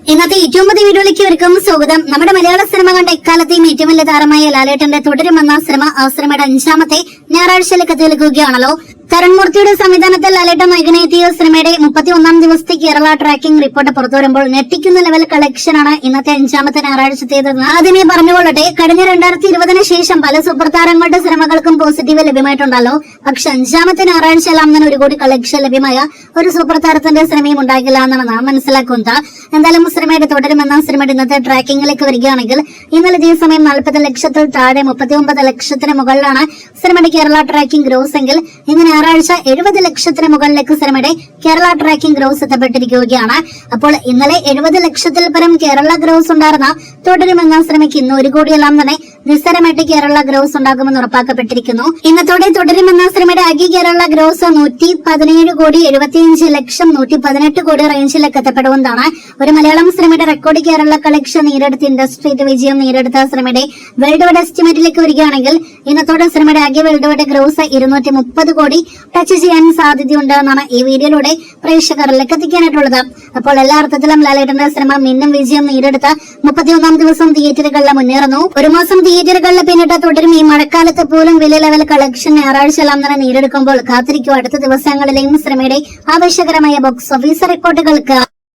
ഇന്നത്തെ ഏറ്റവും പുതിയ വീഡിയോയിലേക്ക് ഇവർക്കും സ്വാഗതം. നമ്മുടെ മലയാള സിനിമ കണ്ട എക്കാലത്തെയും ഏറ്റവും വലിയ താരമായ ലാലേട്ടന്റെ തുടരുമെന്ന സിനിമ ആ സിനിമയുടെ 5ാമത്തെ ഞായറാഴ്ചയിലേക്ക് എത്തിയിരിക്കുകയാണല്ലോ. കരൺമൂർത്തിയുടെ സംവിധാനത്തിൽ ലാലേട്ടൻ നായകനെത്തിയ സിനിമയുടെ 31ാം ദിവസത്തെ കേരള ട്രാക്കിംഗ് റിപ്പോർട്ട് പുറത്തുവരുമ്പോൾ ഞെട്ടിക്കുന്ന ലെവൽ കളക്ഷനാണ് ഇന്നത്തെ 5ാമത്തെ ഞായറാഴ്ചത്തേതെന്ന് ആദ്യമേ പറഞ്ഞുകൊള്ളട്ടെ. കഴിഞ്ഞ 2020 ശേഷം പല സൂപ്പർ താരങ്ങളുടെ സിനിമകൾക്കും പോസിറ്റീവ് ലഭ്യമായിട്ടുണ്ടല്ലോ. പക്ഷെ 5ാമത്തെ ഞായറാഴ്ചയെല്ലാം തന്നെ 1 കോടി കളക്ഷൻ ലഭ്യമായ ഒരു സൂപ്പർ താരത്തിന്റെ സിനിമയും ഉണ്ടാകില്ല എന്നാണ് നാം മനസ്സിലാക്കുന്നത്. എന്തായാലും സിനിമയുടെ തുടരുമെന്ന സിനിമയുടെ ഇന്നത്തെ ട്രാക്കിംഗിലേക്ക് വരികയാണെങ്കിൽ ഇന്നലെ ഇതേ സമയം 40 ലക്ഷത്തിൽ താഴെ 39 ലക്ഷത്തിന് മുകളിലാണ് സിനിമയുടെ കേരള ട്രാക്കിംഗ് ഗ്രോസ് എങ്കിൽ ഇന്ന് ഞായറാഴ്ച 70 ലക്ഷത്തിന് മുകളിലേക്ക് സിനിമയുടെ കേരള ട്രാക്കിംഗ് ഗ്രോസ് എത്തപ്പെട്ടിരിക്കുകയാണ്. അപ്പോൾ ഇന്നലെ 70 ലക്ഷത്തിൽ പരം കേരള ഗ്രോസ് ഉണ്ടായിരുന്ന തുടരുമെന്ന സിനിമയ്ക്ക് ഇന്ന് 1 കോടിയെല്ലാം തന്നെ നിസ്സാരമായിട്ട് കേരള ഗ്രോസ് ഉണ്ടാകുമെന്ന് ഉറപ്പാക്കപ്പെട്ടിരിക്കുന്നു. ഇന്നത്തോടെ തുടരുമെന്ന സിനിമയുടെ ആകെ കേരള ഗ്രോസ് 117 കോടി 75 ലക്ഷം 118 കോടി റേഞ്ചിലേക്ക് എത്തപ്പെടുന്നതാണ്. ഒരു മലയാളം സിനിമയുടെ റെക്കോർഡ് കേരള കളക്ഷൻ നേരിടുത്ത ഇൻഡസ്ട്രി വിജയം നേരിടുത്ത സിനിമയുടെ വേൾഡ് വൈഡ് എസ്റ്റിമേറ്റിലേക്ക് വരികയാണെങ്കിൽ ഇന്നത്തോടെ സിനിമയുടെ ആകെ വേൾഡ് വൈഡ് ഗ്രോസ് 230 കോടി ടച്ച് ചെയ്യാൻ സാധ്യതയുണ്ട് എന്നാണ് ഈ വീഡിയോയിലൂടെ പ്രേക്ഷകരിലേക്ക് എത്തിക്കാനായിട്ടുള്ളത്. അപ്പോൾ എല്ലാ അർത്ഥത്തിലും ലാലേട്ടന്റെ സിനിമ മിന്നും വിജയം നേരിടുത്ത 31ാം ദിവസം തിയേറ്ററുകളിൽ മുന്നേറുന്നു. 1 മാസം തിയേറ്ററുകളിൽ പിന്നിട്ട് തുടരും ഈ മഴക്കാലത്ത് പോലും വലിയ ലെവൽ കളക്ഷൻ ഞായറാഴ്ചയെല്ലാം തന്നെ നേടിയെടുക്കുമ്പോൾ കാത്തിരിക്കും അടുത്ത ദിവസങ്ങളിലെയും സിനിമയുടെ ആവേശകരമായ ബോക്സ് ഓഫീസ് റിപ്പോർട്ടുകൾക്ക്.